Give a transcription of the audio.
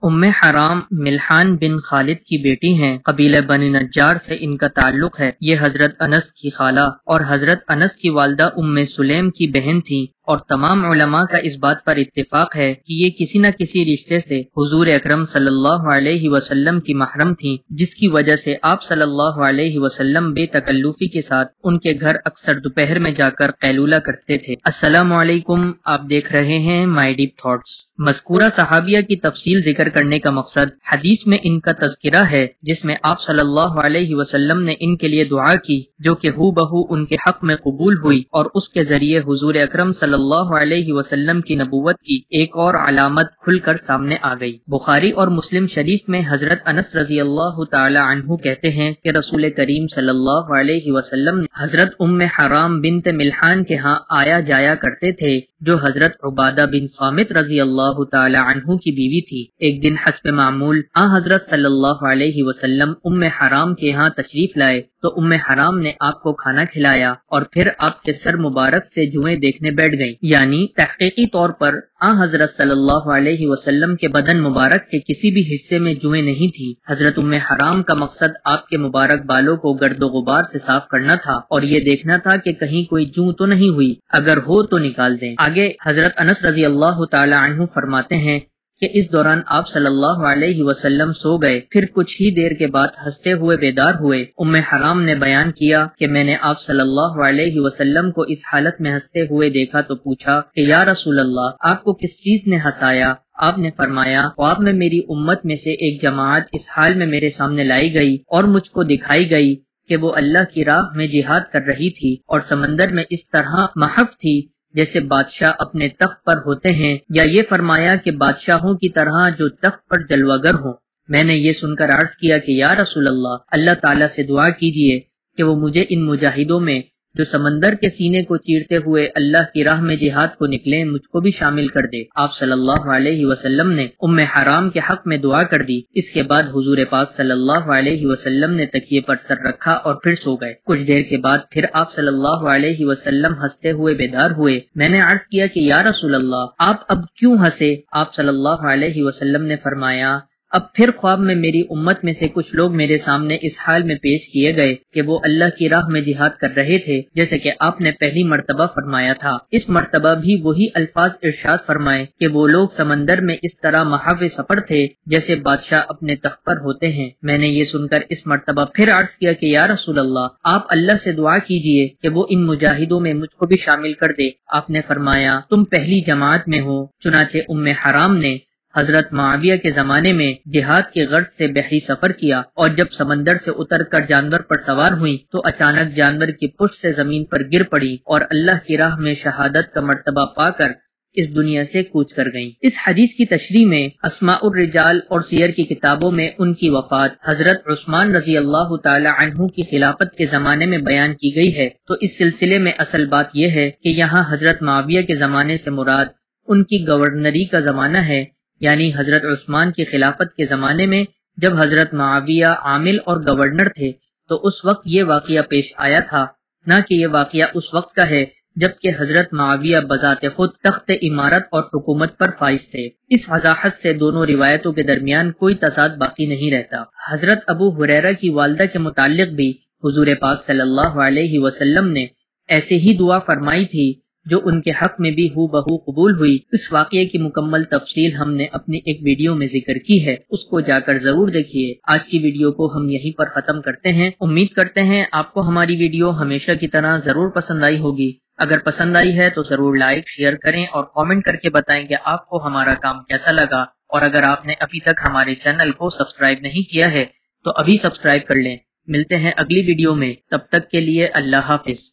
حرام ملحان بن خالد کی بیٹی ہیں، قبیلہ بنی نجار سے ان کا تعلق ہے۔ یہ حضرت انس کی خالہ اور حضرت انس کی والدہ سلیم کی بہن تھیں، اور تمام علماء کا اس بات پر اتفاق ہے کہ یہ کسی نہ کسی رشتے سے حضور اکرم صلی اللہ علیہ وسلم کی محرم تھیں، جس کی وجہ سے آپ صلی اللہ علیہ وسلم بے تکلفی کے ساتھ ان کے گھر اکثر دوپہر میں جا کر قیلولہ کرتے تھے۔ السلام علیکم، آپ دیکھ رہے ہیں مائی ڈیپ تھاٹس۔ مذکورہ صحابیہ کی تفصیل ذکر کرنے کا مقصد حدیث میں ان کا تذکرہ ہے، جس میں آپ صلی اللہ علیہ وسلم نے ان کے لیے دعا کی، جو کہ ہو بہو ان کے حق میں قبول ہوئی، اور اس کے ذریعے حضور اکرم صلی اللہ علیہ وسلم کی نبوت کی ایک اور علامت کھل کر سامنے آ گئی۔ بخاری اور مسلم شریف میں حضرت انس رضی اللہ تعالی عنہ کہتے ہیں کہ رسول کریم صلی اللہ علیہ وسلم حضرت حرام بنت ملحان کے ہاں آیا جایا کرتے تھے، جو حضرت عبادہ بن صامت رضی اللہ تعالی عنہ کی بیوی تھی۔ ایک دن حسب معمول حضرت صلی اللہ علیہ وسلم حرام کے ہاں تشریف لائے تو حرام نے آپ کو کھانا کھلایا اور پھر آپ کے سر مبارک سے جوئیں دیکھنے بیٹھ گئیں، یعنی تحقیقی طور پر حضرت صلی اللہ علیہ وسلم کے بدن مبارک کے کسی بھی حصے میں جوئیں نہیں تھی۔ حضرت حرام کا مقصد آپ کے مبارک بالوں کو گرد و غبار سے صاف کرنا تھا اور یہ دیکھنا تھا کہ کہیں کوئی جوں تو نہیں ہوئی، اگر ہو تو نکال دیں۔ آگے حضرت انس رضی اللہ تعالی عنہ فرماتے ہیں کہ اس دوران آپ صلی اللہ علیہ وسلم سو گئے، پھر کچھ ہی دیر کے بعد ہنستے ہوئے بیدار ہوئے۔ حرام نے بیان کیا کہ میں نے آپ صلی اللہ علیہ وسلم کو اس حالت میں ہنستے ہوئے دیکھا تو پوچھا کہ یا رسول اللہ، آپ کو کس چیز نے ہنسایا؟ آپ نے فرمایا، خواب میں میری امت میں سے ایک جماعت اس حال میں میرے سامنے لائی گئی اور مجھ کو دکھائی گئی کہ وہ اللہ کی راہ میں جہاد کر رہی تھی اور سمندر میں اس طرح محو تھی جیسے بادشاہ اپنے تخت پر ہوتے ہیں، یا یہ فرمایا کہ بادشاہوں کی طرح جو تخت پر جلوگر ہوں۔ میں نے یہ سن کر عرض کیا کہ یا رسول اللہ، اللہ تعالیٰ سے دعا کیجئے کہ وہ مجھے ان مجاہدوں میں جو سمندر کے سینے کو چیرتے ہوئے اللہ کی راہ میں جہاد کو نکلیں، مجھ کو بھی شامل کر دے۔ آپ صلی اللہ علیہ وسلم نے حرام کے حق میں دعا کر دی۔ اس کے بعد حضور پاک صلی اللہ علیہ وسلم نے تکیے پر سر رکھا اور پھر سو گئے۔ کچھ دیر کے بعد پھر آپ صلی اللہ علیہ وسلم ہنستے ہوئے بیدار ہوئے۔ میں نے عرض کیا کہ یا رسول اللہ، آپ اب کیوں ہنسے؟ آپ صلی اللہ علیہ وسلم نے فرمایا، اب پھر خواب میں میری امت میں سے کچھ لوگ میرے سامنے اس حال میں پیش کیے گئے کہ وہ اللہ کی راہ میں جہاد کر رہے تھے، جیسے کہ آپ نے پہلی مرتبہ فرمایا تھا۔ اس مرتبہ بھی وہی الفاظ ارشاد فرمائے کہ وہ لوگ سمندر میں اس طرح محو سفر تھے جیسے بادشاہ اپنے تخت پر ہوتے ہیں۔ میں نے یہ سن کر اس مرتبہ پھر عرض کیا کہ یا رسول اللہ، آپ اللہ سے دعا کیجئے کہ وہ ان مجاہدوں میں مجھ کو بھی شامل کر دے۔ آپ نے فرمایا، تم پہلی جماعت میں ہو۔ چنانچہ حرام نے حضرت معاویہ کے زمانے میں جہاد کی غرض سے بحری سفر کیا، اور جب سمندر سے اتر کر جانور پر سوار ہوئی تو اچانک جانور کی پشت سے زمین پر گر پڑی اور اللہ کی راہ میں شہادت کا مرتبہ پا کر اس دنیا سے کوچ کر گئیں۔ اس حدیث کی تشریح میں اسماء الرجال اور سیر کی کتابوں میں ان کی وفات حضرت عثمان رضی اللہ تعالی عنہ کی خلافت کے زمانے میں بیان کی گئی ہے، تو اس سلسلے میں اصل بات یہ ہے کہ یہاں حضرت معاویہ کے زمانے سے مراد ان کی گورنری کا زمانہ ہے، یعنی حضرت عثمان کی خلافت کے زمانے میں جب حضرت معاویہ عامل اور گورنر تھے تو اس وقت یہ واقعہ پیش آیا تھا، نہ کہ یہ واقعہ اس وقت کا ہے جبکہ حضرت معاویہ بذات خود تخت عمارت اور حکومت پر فائز تھے۔ اس وضاحت سے دونوں روایتوں کے درمیان کوئی تضاد باقی نہیں رہتا۔ حضرت ابو ہریرہ کی والدہ کے متعلق بھی حضور پاک صلی اللہ علیہ وسلم نے ایسے ہی دعا فرمائی تھی جو ان کے حق میں بھی ہو بہو قبول ہوئی۔ اس واقعے کی مکمل تفصیل ہم نے اپنی ایک ویڈیو میں ذکر کی ہے، اس کو جا کر ضرور دیکھیے۔ آج کی ویڈیو کو ہم یہیں پر ختم کرتے ہیں۔ امید کرتے ہیں آپ کو ہماری ویڈیو ہمیشہ کی طرح ضرور پسند آئی ہوگی۔ اگر پسند آئی ہے تو ضرور لائک، شیئر کریں اور کامنٹ کر کے بتائیں کہ آپ کو ہمارا کام کیسا لگا، اور اگر آپ نے ابھی تک ہمارے چینل کو سبسکرائب نہیں کیا ہے تو ابھی سبسکرائب کر لیں۔ ملتے ہیں اگلی ویڈیو میں، تب تک کے لیے اللہ حافظ۔